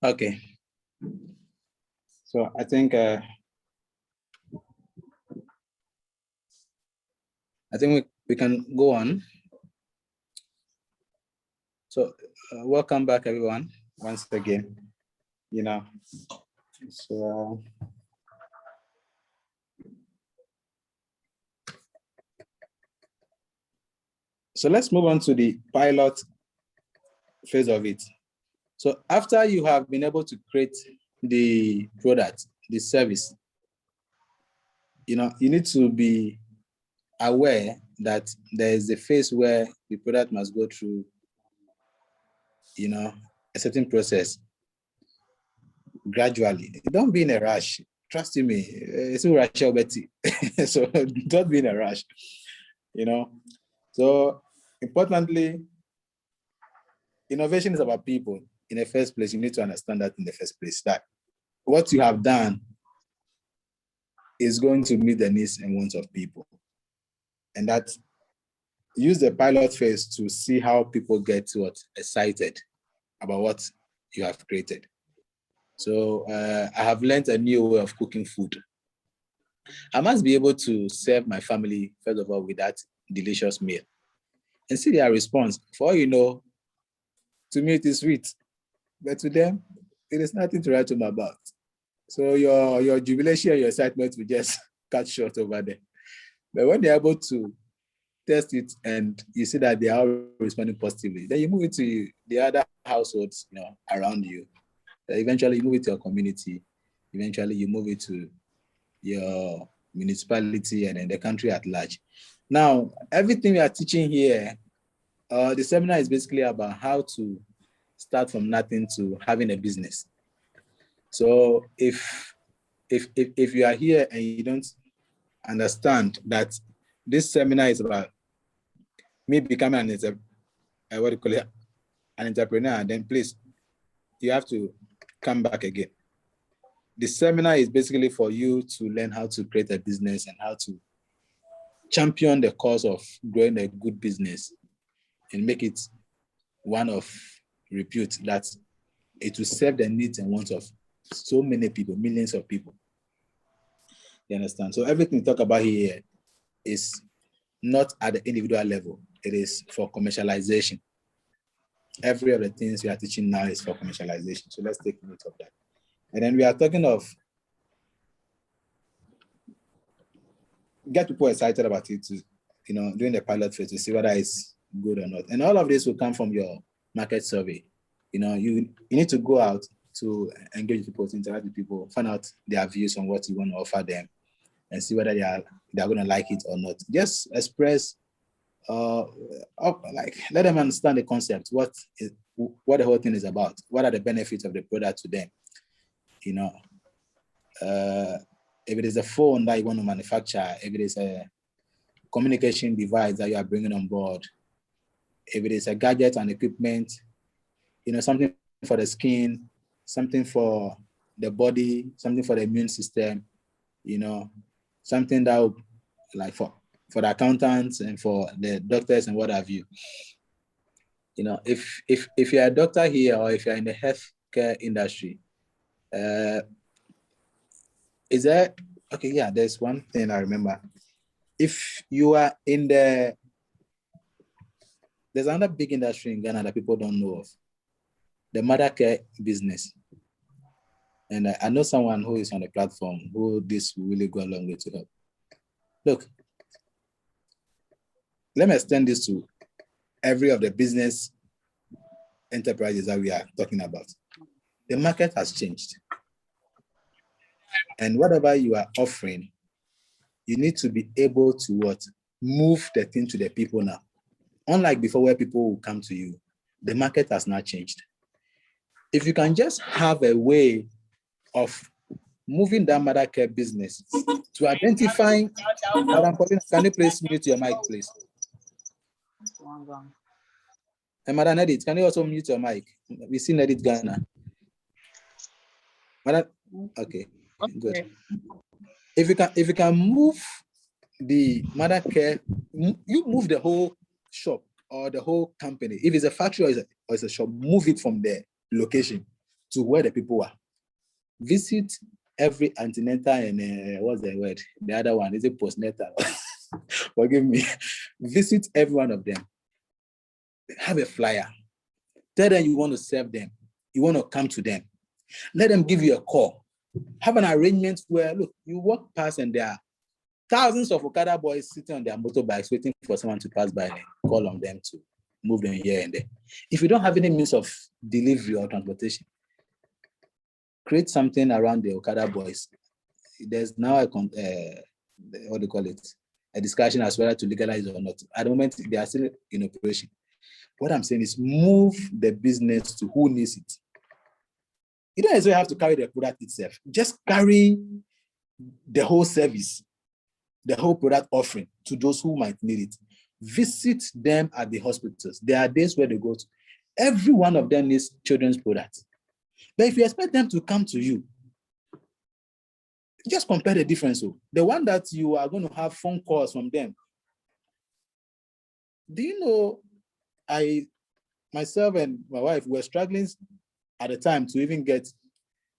Okay. So I think we can go on. So welcome back, everyone, once again. So let's move on to the pilot phase of it. So after you have been able to create the product, the service, you need to be aware that there is a phase where the product must go through, a certain process gradually. Don't be in a rush. Trust me, it's a rush already. So don't be in a rush, So importantly, innovation is about people. In the first place, you need to understand that in the first place, that what you have done is going to meet the needs and wants of people. And that use the pilot phase to see how people get excited about what you have created. So I have learned a new way of cooking food. I must be able to serve my family, first of all, with that delicious meal and see their response. For all you know, to me, it is sweet, but to them, it is nothing to write home about. So your jubilation and your excitement will just cut short over there. But when they're able to test it and you see that they are responding positively, then you move it to the other households, around you. Eventually, you move it to your community. Eventually, you move it to your municipality and then the country at large. Now, everything we are teaching here, the seminar is basically about how to start from nothing to having a business. So if you are here and you don't understand that this seminar is about me becoming an entrepreneur, then please, you have to come back again. The seminar is basically for you to learn how to create a business and how to champion the cause of growing a good business and make it one of repute, that it will serve the needs and wants of so many people, millions of people. You understand? So everything we talk about here is not at the individual level. It is for commercialization. Every of the things we are teaching now is for commercialization. So let's take note of that. And then we are talking of get people excited about it to, doing the pilot phase to see whether it's good or not. And all of this will come from your market survey. You need to go out to engage people, to interact with people, find out their views on what you want to offer them, and see whether they're going to like it or not. Just express, let them understand the concept, what the whole thing is about, what are the benefits of the product to them. If it is a phone that you want to manufacture, if it is a communication device that you are bringing on board, if it is a gadget and equipment, something for the skin, something for the body, something for the immune system, something that would, like for the accountants and for the doctors and what have you. If you're a doctor here or if you're in the healthcare industry, is there, okay, yeah, there's one thing I remember. If you are in there's another big industry in Ghana that people don't know of, the mother care business. And I know someone who is on the platform who this will really go a long way to help. Look, let me extend this to every of the business enterprises that we are talking about. The market has changed. And whatever you are offering, you need to be able to move the thing to the people now. Unlike before where people will come to you, the market has now changed. If you can just have a way of moving that mother care business to identifying, Madam Pauline, can you please mute your mic, please? And Madam Edith, can you also mute your mic? We see Edith Ghana. Madam, okay, good. If you can move the mother care, you move the whole shop or the whole company. If it's a factory or it's a shop, move it from the location to where the people are. Visit every antenatal and what's the word? The other one, is it postnatal? Forgive me. Visit every one of them. Have a flyer. Tell them you want to serve them. You want to come to them. Let them give you a call. Have an arrangement where, look, you walk past and there are thousands of Okada boys sitting on their motorbikes waiting for someone to pass by and call on them to move them here and there. If you don't have any means of delivery or transportation, create something around the Okada boys. There's now what do you call it? A discussion as whether to legalize or not. At the moment, they are still in operation. What I'm saying is move the business to who needs it. You don't necessarily have to carry the product itself. Just carry the whole service, the whole product offering to those who might need it. Visit them at the hospitals. There are days where they go to. Every one of them needs children's products. But if you expect them to come to you, just compare the difference. The one that you are going to have phone calls from them. Do you know, myself and my wife were struggling at the time to even get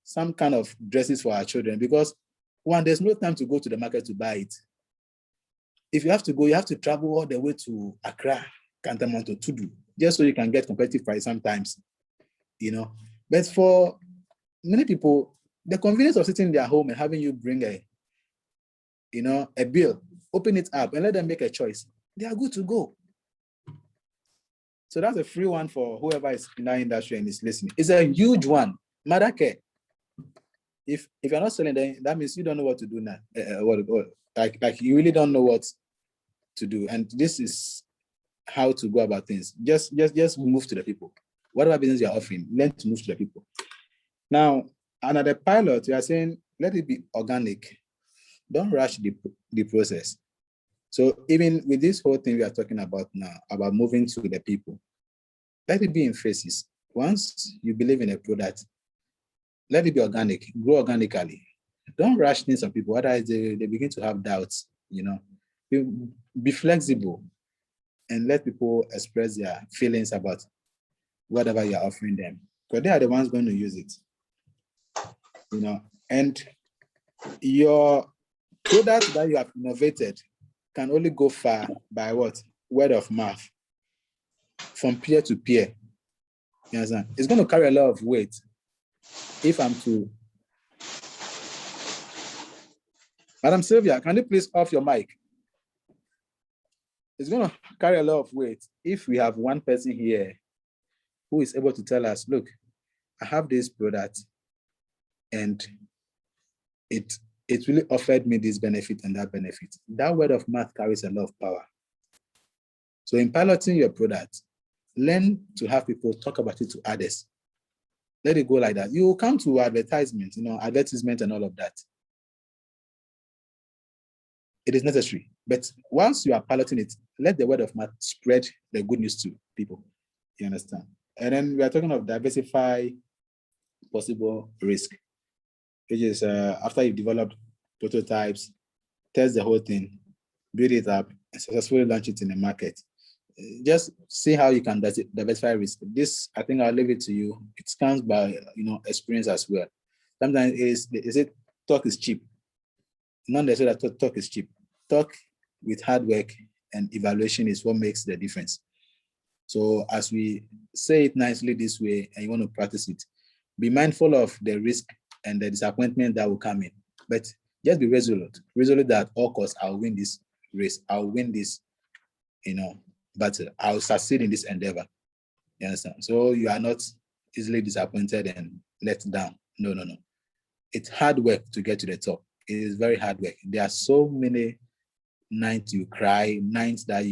some kind of dresses for our children because, one, there's no time to go to the market to buy it. If you have to go, you have to travel all the way to Accra, Kantamanto, Tudu, just so you can get competitive price sometimes, you know. But for many people, the convenience of sitting in their home and having you bring a bill, open it up and let them make a choice, they are good to go. So that's a free one for whoever is in our industry and is listening. It's a huge one. Madake. If you're not selling, then that means you don't know what to do now. Like you really don't know what to do. And this is how to go about things. Just move to the people. Whatever business you're offering, learn to move to the people. Now, another pilot, you are saying, let it be organic. Don't rush the process. So even with this whole thing we are talking about now, about moving to the people, let it be in phases. Once you believe in a product, let it be organic, grow organically. Don't rush things on people, otherwise they begin to have doubts, Be flexible and let people express their feelings about whatever you're offering them, because they are the ones going to use it, and your product that you have innovated can only go far by what? Word of mouth, from peer to peer. You understand? It's going to carry a lot of weight. If I'm to... Madam Sylvia, can you please off your mic? It's going to carry a lot of weight if we have one person here who is able to tell us, look, I have this product and it really offered me this benefit and that benefit. That word of mouth carries a lot of power. So in piloting your product, learn to have people talk about it to others. Let it go like that. You will come to advertisement, advertisement and all of that. It is necessary. But once you are piloting it, let the word of mouth spread the good news to people. You understand? And then we are talking of diversify possible risk, which is after you've developed prototypes, test the whole thing, build it up, and successfully launch it in the market. Just see how you can diversify risk. This, I think I'll leave it to you. It comes by experience as well. Sometimes talk is cheap. Not necessarily that talk is cheap. Talk with hard work and evaluation is what makes the difference. So as we say it nicely this way and you want to practice it, be mindful of the risk and the disappointment that will come in. But just be resolute that at all costs, I'll win this race. I'll win this, battle. I'll succeed in this endeavor. You understand? So you are not easily disappointed and let down. No. It's hard work to get to the top. It is very hard work. There are so many nights you cry, nights that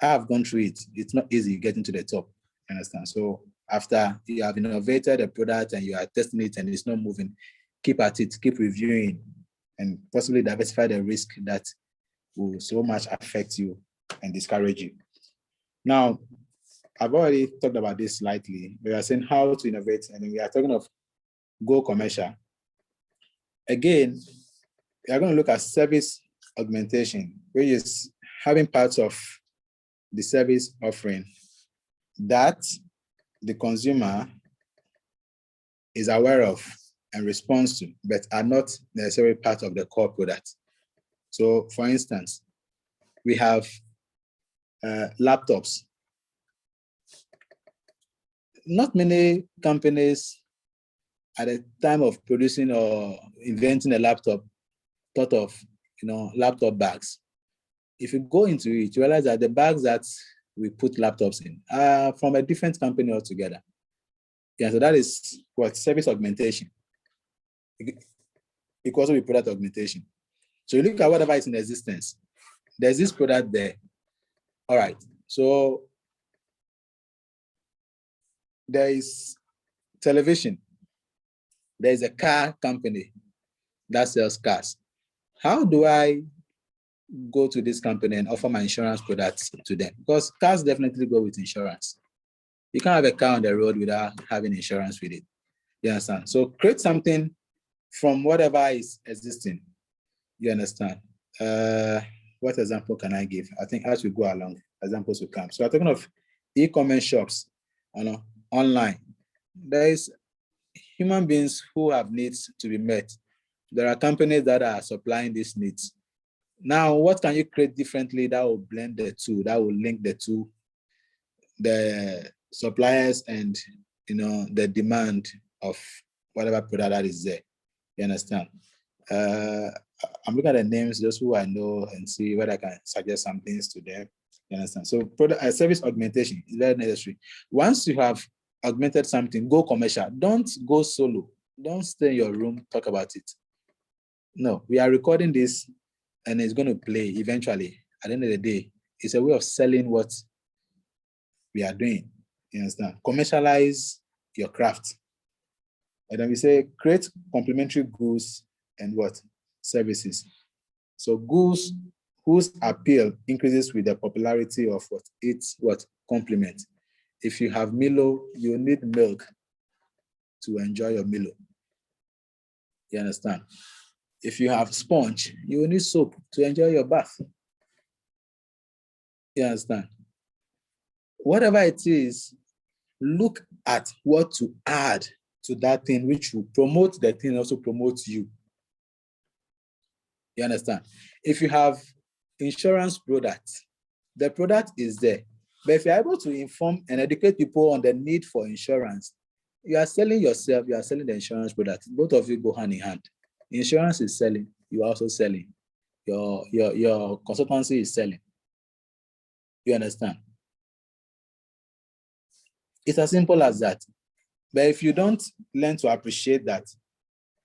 I have gone through it. It's not easy getting to the top. You understand? So after you have innovated a product and you are testing it and it's not moving, keep at it, keep reviewing, and possibly diversify the risk that will so much affect you and discourage you. Now, I've already talked about this slightly. We are saying how to innovate, and we are talking of go commercial. Again, we are going to look at service augmentation, which is having parts of the service offering that the consumer is aware of and responds to, but are not necessarily part of the core product. So for instance, we have laptops. Not many companies at the time of producing or inventing a laptop thought of, laptop bags. If you go into it, you realize that the bags that we put laptops in are from a different company altogether. Yeah, so that is what service augmentation. It could also be product augmentation. So you look at whatever is in existence. There's this product there. All right. So there is television. There is a car company that sells cars. How do I go to this company and offer my insurance products to them? Because cars definitely go with insurance. You can't have a car on the road without having insurance with it. You understand? So create something from whatever is existing. You understand? What example can I give? I think as we go along, examples will come. So I'm talking of e-commerce shops, online. There is human beings who have needs to be met. There are companies that are supplying these needs. Now, what can you create differently that will blend the two, that will link the two, the suppliers and the demand of whatever product that is there? You understand? I'm looking at the names, those who I know, and see whether I can suggest some things to them. You understand? So product service augmentation is very necessary. Once you have augmented something, go commercial. Don't go solo. Don't stay in your room, talk about it. No, we are recording this and it's going to play eventually. At the end of the day, it's a way of selling what we are doing. You understand? Commercialize your craft. And then we say create complementary goods and what? Services. So goods whose appeal increases with the popularity of what? It's what? Complement. If you have Milo, you need milk to enjoy your Milo. You understand? If you have sponge, you need soap to enjoy your bath. You understand? Whatever it is, look at what to add to that thing which will promote the thing, also promotes you. You understand? If you have insurance products, the product is there. But if you're able to inform and educate people on the need for insurance, you are selling yourself, you are selling the insurance product. Both of you go hand in hand. Insurance is selling, you are also selling. Your consultancy is selling. You understand? It's as simple as that. But if you don't learn to appreciate that,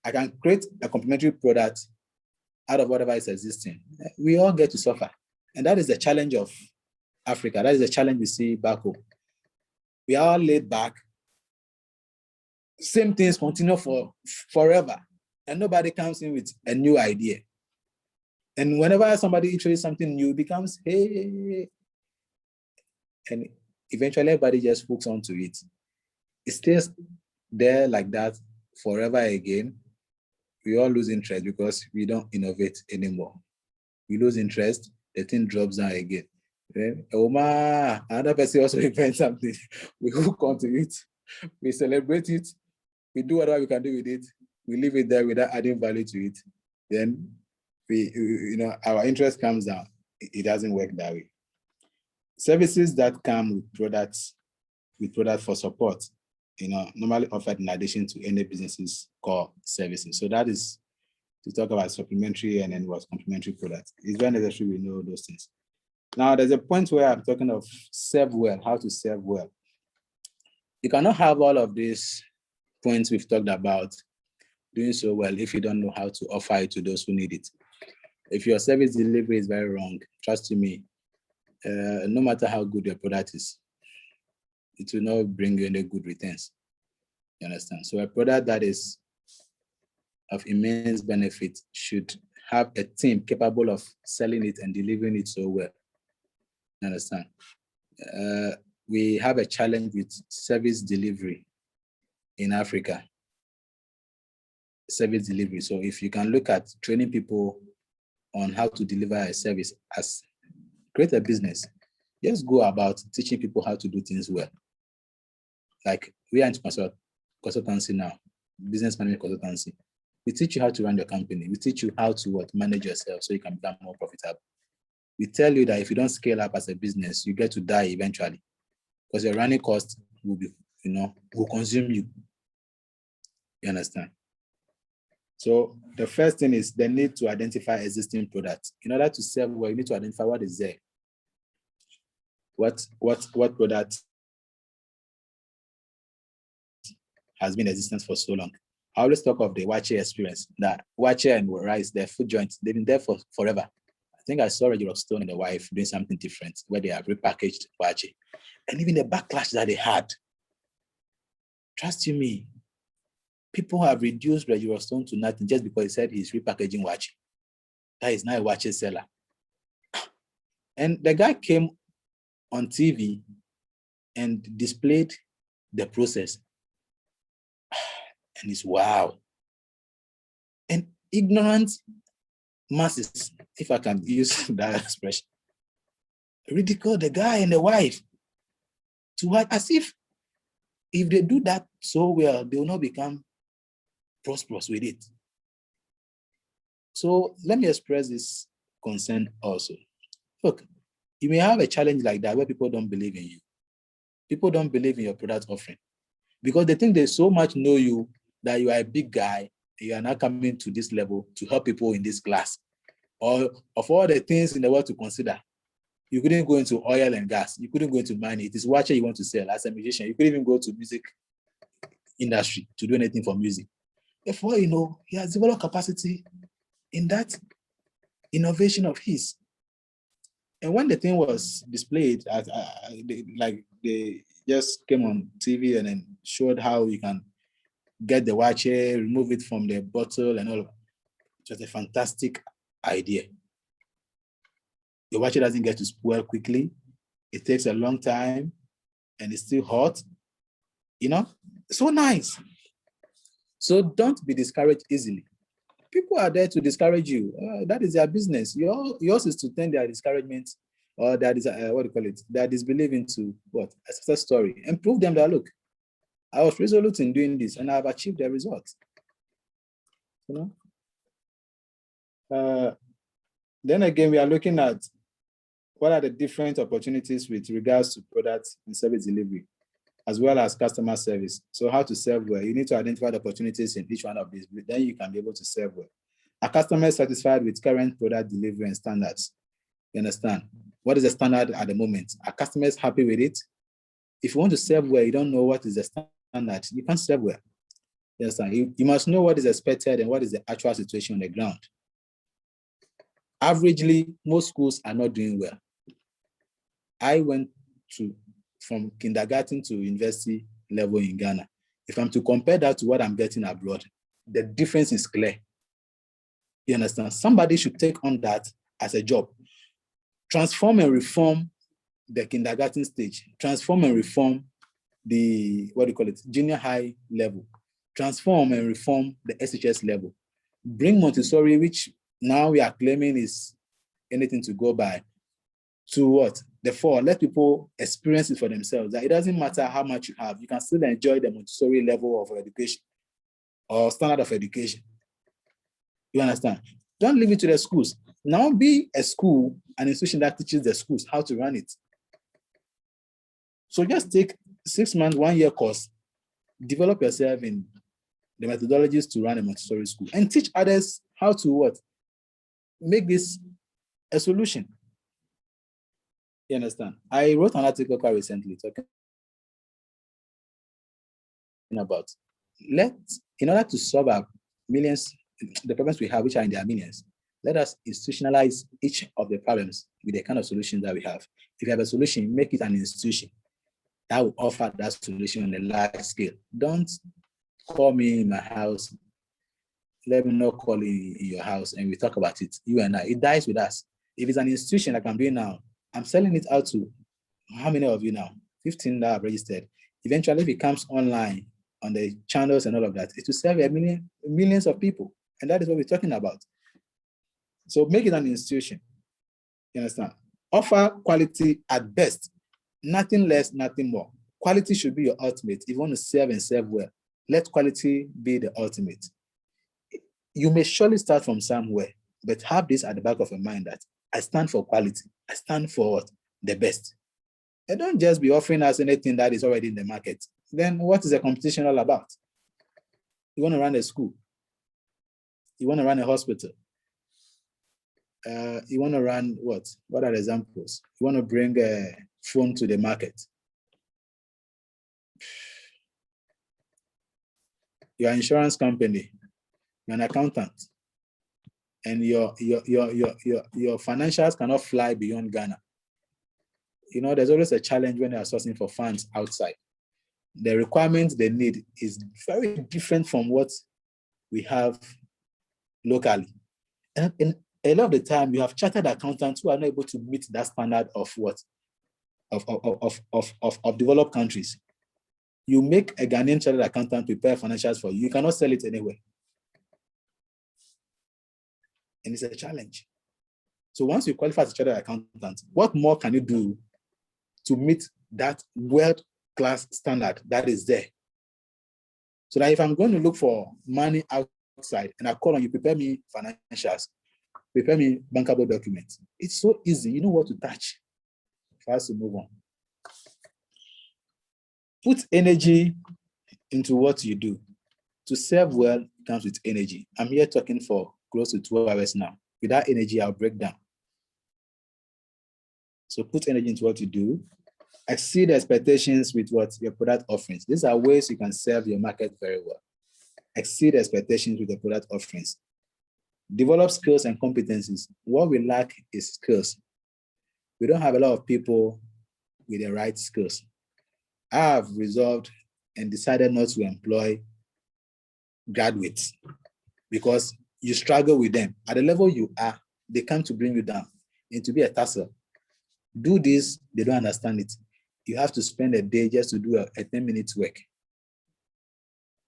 I can create a complementary product out of whatever is existing, we all get to suffer. And that is the challenge of Africa. That is the challenge we see back home. We are all laid back. Same things continue for forever. And nobody comes in with a new idea. And whenever somebody introduces something new, it becomes, hey. And eventually everybody just hooks onto it. It stays there like that forever again. We all lose interest because we don't innovate anymore. We lose interest, the thing drops down again. Then, another person also invents something. We hook onto it, we celebrate it, we do whatever we can do with it, we leave it there without adding value to it. Then our interest comes down. It doesn't work that way. Services that come with products for support, normally offered in addition to any business's core services. So that is to talk about supplementary and then what's complementary products. It's very necessary we know those things. Now, there's a point where I'm talking of serve well, how to serve well. You cannot have all of these points we've talked about doing so well if you don't know how to offer it to those who need it. If your service delivery is very wrong, trust me, no matter how good your product is, it will not bring you any good returns. You understand? So a product that is of immense benefit should have a team capable of selling it and delivering it so well. You understand? We have a challenge with service delivery in Africa. Service delivery. So if you can look at training people on how to deliver a service as create a business, just go about teaching people how to do things well. Like we are in consultancy now. business management consultancy. We teach you how to run your company. We teach you how to manage yourself so you can become more profitable. We tell you that if you don't scale up as a business, you get to die eventually because your running cost will be, will consume you. You understand? So the first thing is the need to identify existing products. In order to sell well, you need to identify what is there. What product has been in existence for so long. I always talk of the Wache experience, that Wache and Rice, their food joints, they've been there for forever. I think I saw Reggie Rockstone and the wife doing something different where they have repackaged Wache. And even the backlash that they had, trust you me, people have reduced Reggie Rockstone to nothing just because he said he's repackaging Wache. That is now a Wache seller. And the guy came on TV and displayed the process. And it's wow. And ignorant masses, if I can use that expression, ridicule the guy and the wife to what, as if they do that so well, they will not become prosperous with it. So let me express this concern also. Look, you may have a challenge like that where people don't believe in you. People don't believe in your product offering because they think they so much know you that you are a big guy, you are now coming to this level to help people in this class. Or of all the things in the world to consider, you couldn't go into oil and gas, you couldn't go into mining. It is what you want to sell as a musician. You couldn't even go to music industry to do anything for music. Therefore, he has developed capacity in that innovation of his. And when the thing was displayed, they just came on TV and then showed how you can get the Wache, remove it from the bottle and all. It was a fantastic idea. The Wache doesn't get to spoil quickly. It takes a long time and it's still hot. So nice. So don't be discouraged easily. People are there to discourage you. That is their business. Yours is to turn their discouragement or their disbelief into what? A success story and prove them that, look, I was resolute in doing this and I've achieved the results. Then again, we are looking at what are the different opportunities with regards to product and service delivery, as well as customer service. So how to serve well. You need to identify the opportunities in each one of these, then you can be able to serve well. Are customers satisfied with current product delivery and standards? You understand? What is the standard at the moment? Are customers happy with it? If you want to serve well, you don't know what is the standard, you can't serve well. You understand? You must know what is expected and what is the actual situation on the ground. Averagely, most schools are not doing well. I went from kindergarten to university level in Ghana. If I'm to compare that to what I'm getting abroad, the difference is clear. You understand? Somebody should take on that as a job. Transform and reform the kindergarten stage. Transform and reform the, junior high level. Transform and reform the SHS level. Bring Montessori, which now we are claiming is anything to go by, to what? Therefore, let people experience it for themselves. That it doesn't matter how much you have, you can still enjoy the Montessori level of education or standard of education. You understand? Don't leave it to the schools. Now be a school, an institution that teaches the schools how to run it. So just take 6 months, 1 year course, develop yourself in the methodologies to run a Montessori school and teach others how to what? Make this a solution. You understand? I wrote an article quite recently talking about in order to solve our millions, the problems we have, which are in their millions, let us institutionalize each of the problems with the kind of solutions that we have. If you have a solution, make it an institution that will offer that solution on a large scale. Don't call me in my house. Let me not call you in your house and we talk about it, you and I. It dies with us. If it's an institution like I'm doing now, I'm selling it out to how many of you now? 15 that have registered. Eventually, if it comes online on the channels and all of that, it will serve millions of people. And that is what we're talking about. So make it an institution. You understand? Offer quality at best. Nothing less, nothing more. Quality should be your ultimate if you want to serve and serve well. let quality be the ultimate. You may surely start from somewhere, but have this at the back of your mind that I stand for quality. I stand for what? The best. And don't just be offering us anything that is already in the market. Then what is the competition all about? You want to run a school. You want to run a hospital. You want to run what? What are the examples? You want to bring a phone to the market. You're an insurance company. You're an accountant. And your financials cannot fly beyond Ghana. You know, there's always a challenge when they are sourcing for funds outside. The requirements they need is very different from what we have locally. And a lot of the time, you have chartered accountants who are not able to meet that standard of what? Of developed countries. You make a Ghanaian chartered accountant prepare financials for you. You cannot sell it anywhere. And it's a challenge. So once you qualify as a chartered accountant, what more can you do to meet that world-class standard that is there? So that if I'm going to look for money outside and I call on you, prepare me financials, prepare me bankable documents, it's so easy. You know what to touch for us to move on. Put energy into what you do. To serve well comes with energy. I'm here talking for close to 2 hours now. Without energy, I'll break down. So put energy into what you do. Exceed expectations with what your product offerings. These are ways you can serve your market very well. Exceed expectations with your product offerings. Develop skills and competencies. What we lack is skills. We don't have a lot of people with the right skills. I have resolved and decided not to employ graduates because you struggle with them. At the level you are, they come to bring you down and to be a tussle. Do this, they don't understand it. You have to spend a day just to do a 10-minute work.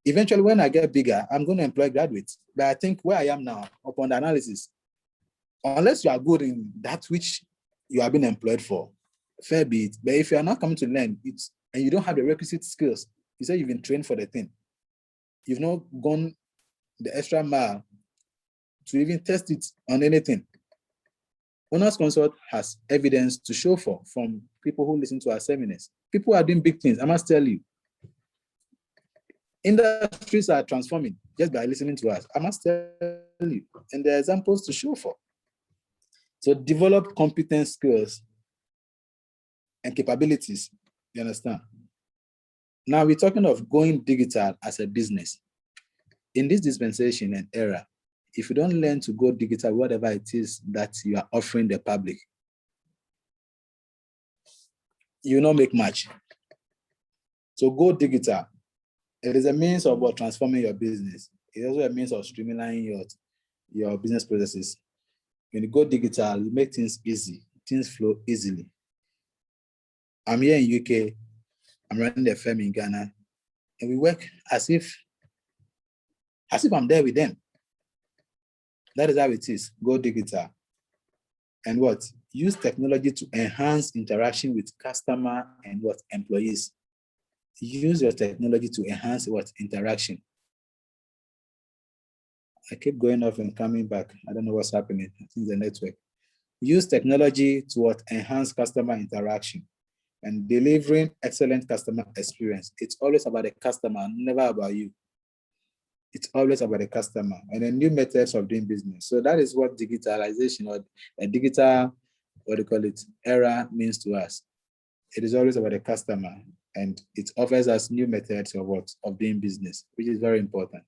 Eventually, when I get bigger, I'm going to employ graduates. But I think where I am now, upon the analysis, unless you are good in that which you have been employed for, fair be it. But if you are not coming to learn it and you don't have the requisite skills, you say you've been trained for the thing, you've not gone the extra mile to even test it on anything. Honors Consult has evidence to show for from people who listen to our seminars. People are doing big things, I must tell you. Industries are transforming just by listening to us, I must tell you. And there are examples to show for. So develop competence, skills, and capabilities, you understand? Now we're talking of going digital as a business. In this dispensation and era, if you don't learn to go digital, whatever it is that you are offering the public, you will not make much. So go digital. It is a means of what transforming your business. It's also a means of streamlining your business processes. When you go digital, you make things easy. Things flow easily. I'm here in UK. I'm running a firm in Ghana, and we work as if I'm there with them. That is how it is. Go digital. And what? Use technology to enhance interaction with customer and what? Employees. Use your technology to enhance what? Interaction. I keep going off and coming back. I don't know what's happening. I think the network. Use technology to what? Enhance customer interaction and delivering excellent customer experience. It's always about the customer, never about you. It's always about the customer and the new methods of doing business. So that is what digitalization or a digital, what do you call it, era means to us. It is always about the customer and it offers us new methods of what? Of doing business, which is very important.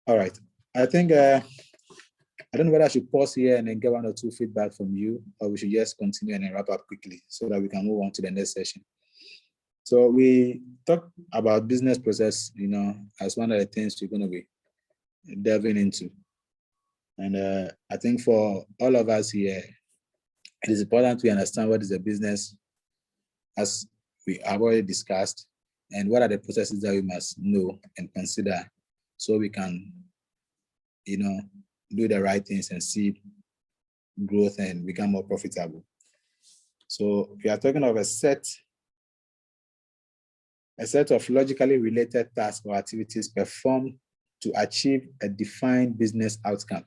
All right. I think, I don't know whether I should pause here and then get 1 or 2 feedback from you, or we should just continue and then wrap up quickly so that we can move on to the next session. So we talked about business process, as one of the things we're going to be delving into. And I think for all of us here, it is important to understand what is a business, as we have already discussed, and what are the processes that we must know and consider so we can, do the right things and see growth and become more profitable. So we are talking of a set a set of logically related tasks or activities performed to achieve a defined business outcome.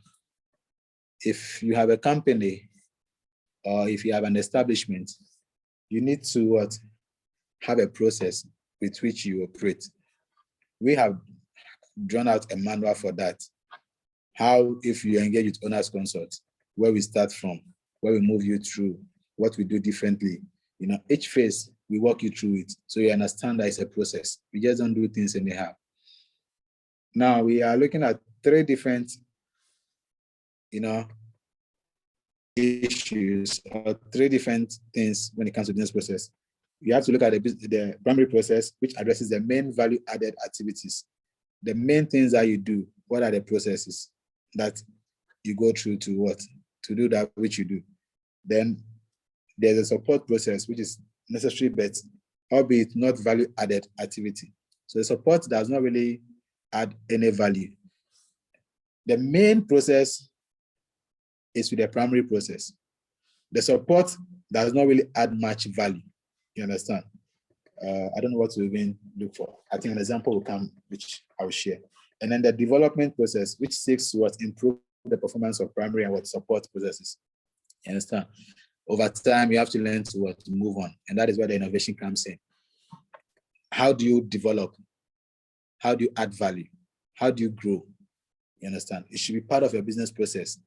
If you have a company or if you have an establishment, you need to have a process with which you operate. We have drawn out a manual for that. How, if you engage with owners consult, where we start from, where we move you through, what we do differently. Each phase, we walk you through it. So you understand that it's a process. We just don't do things anyhow. Now we are looking at 3 different, issues or 3 different things when it comes to business process. You have to look at the primary process, which addresses the main value added activities. The main things that you do, what are the processes that you go through to do that which you do. Then there's a support process, which is necessary, but albeit not value added activity. So the support does not really add any value. The main process is with the primary process. The support does not really add much value. You understand? I don't know what to even look for. I think an example will come, which I will share. And then the development process, which seeks to improve the performance of primary and support processes. You understand? Over time, you have to learn to move on. And that is where the innovation comes in. How do you develop? How do you add value? How do you grow? You understand? It should be part of your business process.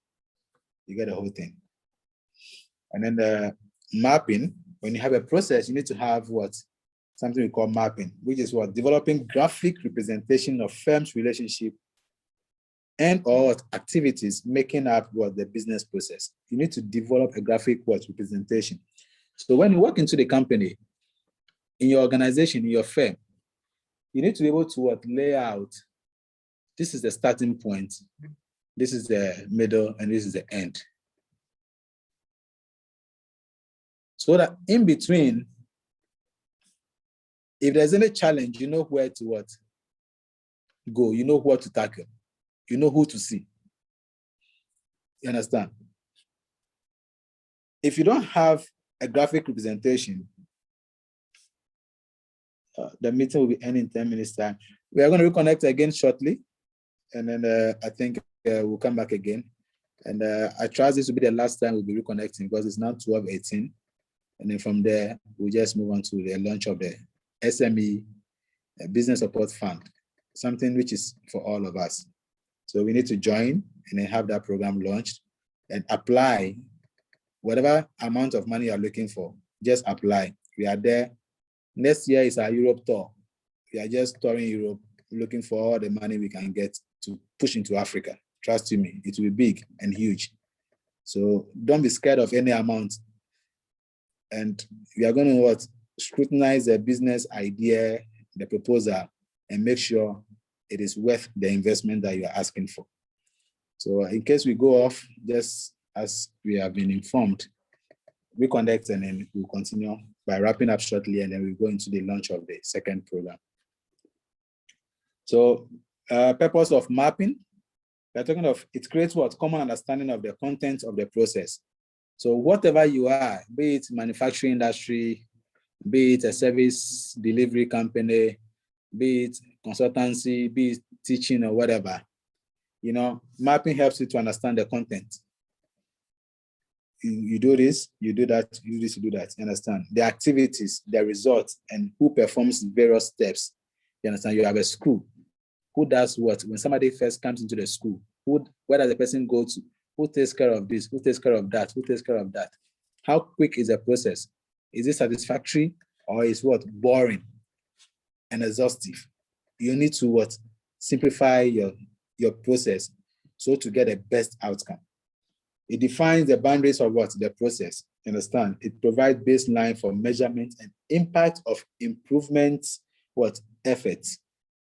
You get the whole thing. And then the mapping, when you have a process, you need to have something we call mapping, which is developing graphic representation of firm's relationship and or activities making up the business process. You need to develop a graphic representation. So when you work into the company, in your organization, in your firm, you need to be able to lay out, this is the starting point, this is the middle, and this is the end. So that in between, if there's any challenge, you know where to go, you know what to tackle, you know who to see. You understand? If you don't have a graphic representation, the meeting will be ending in 10 minutes time. We are going to reconnect again shortly. And then I think we'll come back again. And I trust this will be the last time we'll be reconnecting because it's now 12:18. And then from there, we'll just move on to the launch of the SME Business Support Fund, something which is for all of us. So we need to join and then have that program launched and apply whatever amount of money you're looking for, just apply. We are there. Next year is our Europe tour. We are just touring Europe, looking for all the money we can get to push into Africa. Trust you me, it will be big and huge. So don't be scared of any amount. And we are going to scrutinize the business idea, the proposal, and make sure it is worth the investment that you are asking for. So in case we go off, just as we have been informed, reconnect and then we'll continue by wrapping up shortly, and then we'll go into the launch of the second program. So purpose of mapping, we're talking of, it creates common understanding of the content of the process. So whatever you are, be it manufacturing industry, be it a service delivery company, be it consultancy, be it teaching or whatever, mapping helps you to understand the content. You do this, you do that, you do this, you do that. You understand? The activities, the results, and who performs various steps. You understand? You have a school. Who does what? When somebody first comes into the school, where does the person go to? Who takes care of this? Who takes care of that? Who takes care of that? How quick is the process? Is it satisfactory or is boring and exhaustive? You need to simplify your process so to get the best outcome. It defines the boundaries of the process. Understand? It provides baseline for measurement and impact of improvements, efforts,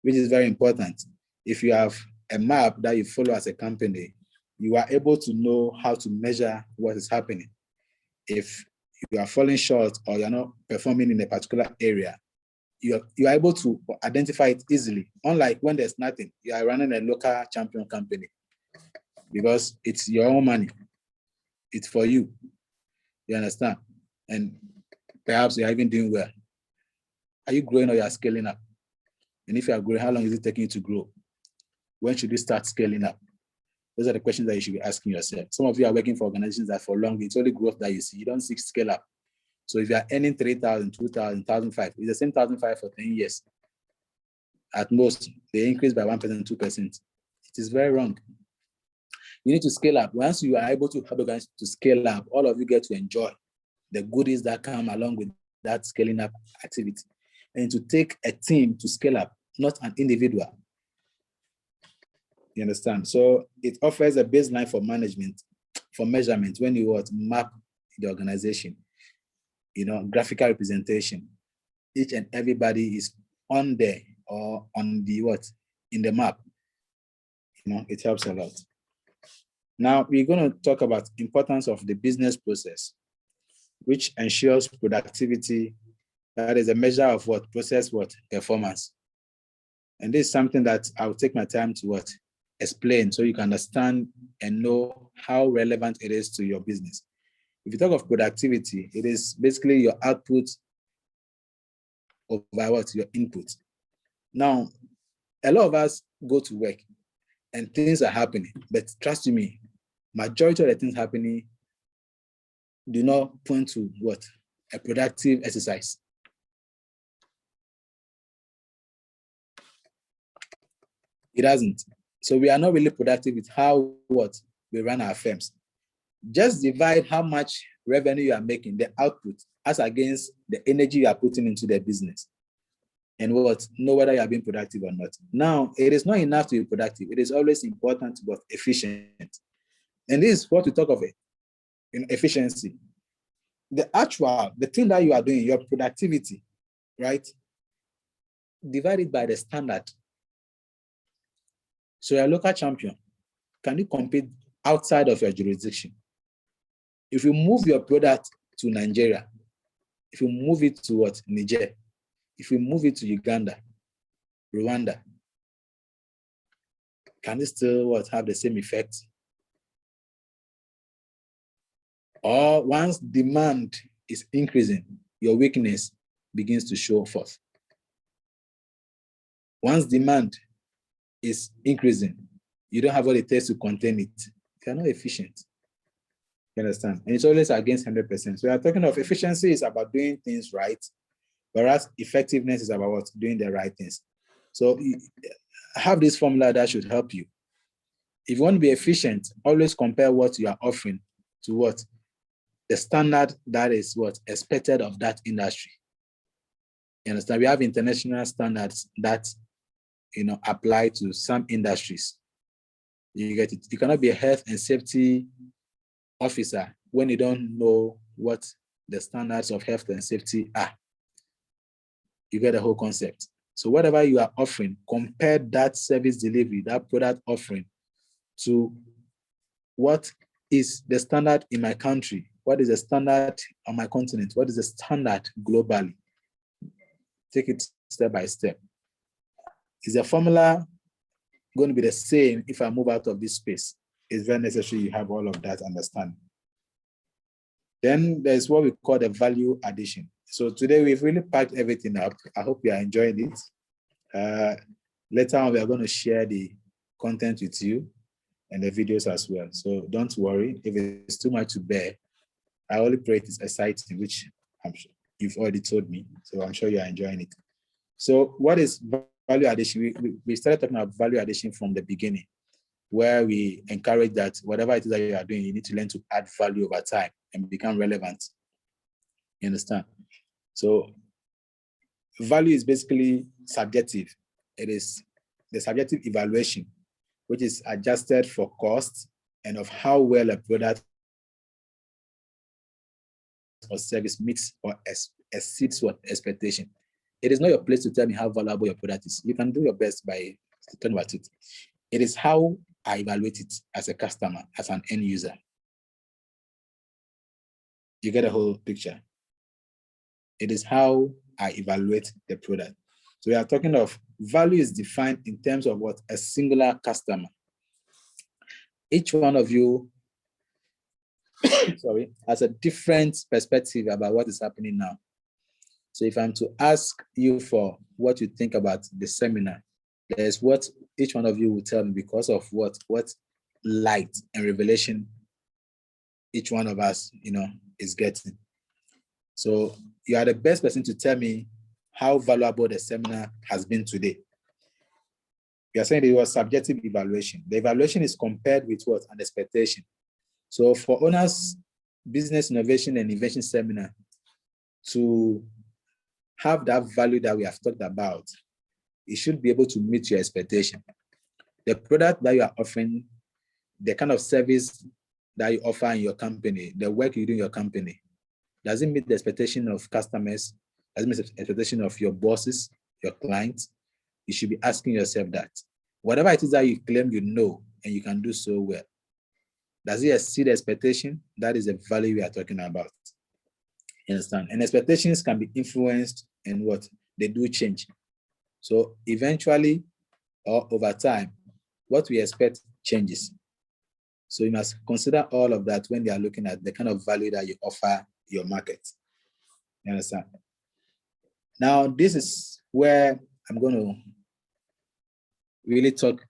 which is very important. If you have a map that you follow as a company, you are able to know how to measure what is happening. If you are falling short or you're not performing in a particular area, you are able to identify it easily. Unlike when there's nothing, you are running a local champion company because it's your own money. It's for you. You understand? And perhaps you're even doing well. Are you growing or you are scaling up? And if you are growing, how long is it taking you to grow? When should you start scaling up? Those are the questions that you should be asking yourself. Some of you are working for organizations that for long, it's only growth that you see. You don't see scale up. So if you are earning 3,000, 2,000, 1,500, it's the same 1,500 for 10 years. At most, they increase by 1%, 2%. It is very wrong. You need to scale up. Once you are able to help guys to scale up, all of you get to enjoy the goodies that come along with that scaling up activity. And to take a team to scale up, not an individual. You understand? So it offers a baseline for management, for measurement when you map the organization, graphical representation. Each and everybody is on there or on the in the map. It helps a lot. Now we're going to talk about importance of the business process, which ensures productivity. That is a measure of process performance. And this is something that I'll take my time to explain so you can understand and know how relevant it is to your business. If you talk of productivity, it is basically your output over your input. Now, a lot of us go to work and things are happening, but trust me, majority of the things happening do not point to a productive exercise. It doesn't. So we are not really productive with how we run our firms. Just divide how much revenue you are making, the output, as against the energy you are putting into the business, and know whether you are being productive or not. Now, it is not enough to be productive. It is always important to be efficient. And this is what we talk of in efficiency. The thing that you are doing, your productivity, right? Divided by the standard. So you're a local champion. Can you compete outside of your jurisdiction? If you move your product to Nigeria, if you move it to Niger, if you move it to Uganda, Rwanda, can it still have the same effect? Or once demand is increasing, your weakness begins to show forth. Once demand is increasing, you don't have what it takes to contain it. You're not efficient. You understand? And it's always against 100%. So we are talking of efficiency is about doing things right, whereas effectiveness is about doing the right things. So have this formula that should help you. If you want to be efficient, always compare what you are offering to the standard that is expected of that industry. You understand? We have international standards that apply to some industries. You get it. You cannot be a health and safety officer when you don't know what the standards of health and safety are. You get the whole concept. So whatever you are offering, compare that service delivery, that product offering to what is the standard in my country, what is the standard on my continent, what is the standard globally. Take it step by step. Is the formula going to be the same if I move out of this space? It's very necessary you have all of that understanding. Then there's what we call the value addition. So today we've really packed everything up. I hope you are enjoying it. Later on, we are going to share the content with you and the videos as well. So don't worry if it's too much to bear. I only pray it is exciting, which I'm sure you've already told me. So I'm sure you are enjoying it. So what is value addition? We started talking about value addition from the beginning, where we encourage that whatever it is that you are doing, you need to learn to add value over time and become relevant. You understand? So value is basically subjective. It is the subjective evaluation, which is adjusted for cost and of how well a product or service meets or exceeds what expectation. It is not your place to tell me how valuable your product is. You can do your best by talking about it. It is how I evaluate it as a customer, as an end user. You get a whole picture. It is how I evaluate the product. So we are talking of value is defined in terms of what a singular customer. Each one of you, sorry, has a different perspective about what is happening now. So if I'm to ask you for what you think about the seminar, there's what each one of you will tell me because of what light and revelation each one of us, is getting. So you are the best person to tell me how valuable the seminar has been today. You are saying it was subjective evaluation. The evaluation is compared with what? An expectation. So for owners, business innovation and invention seminar to have that value that we have talked about, it should be able to meet your expectation. The product that you are offering, the kind of service that you offer in your company, the work you do in your company, does it meet the expectation of customers? Does it meet the expectation of your bosses, your clients? You should be asking yourself that. Whatever it is that you claim you know and you can do so well, does it exceed expectation? That is the value we are talking about. You understand? And expectations can be influenced and what? They do change. So eventually or over time, what we expect changes. So you must consider all of that when you are looking at the kind of value that you offer your market. You understand? Now, this is where I'm going to really talk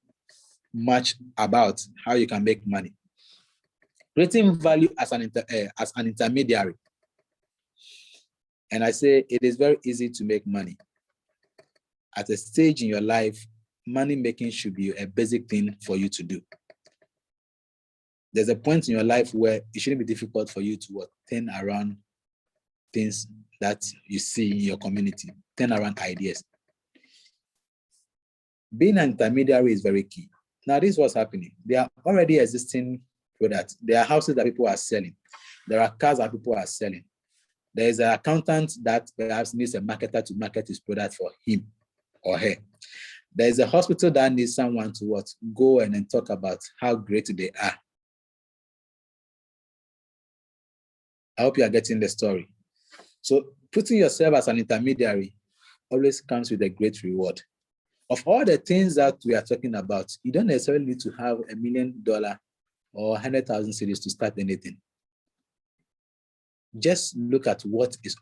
much about how you can make money. Creating value as an intermediary. And I say it is very easy to make money. At a stage in your life, money making should be a basic thing for you to do. There's a point in your life where it shouldn't be difficult for you to turn around things that you see in your community, turn around ideas. Being an intermediary is very key. Now, this is what's happening. There are already existing products. There are houses that people are selling. There are cars that people are selling. There is an accountant that perhaps needs a marketer to market his product for him or her. There is a hospital that needs someone to go and then talk about how great they are. I hope you are getting the story. So putting yourself as an intermediary always comes with a great reward. Of all the things that we are talking about, you don't necessarily need to have $1 million or 100,000 cedis to start anything. Just look at what is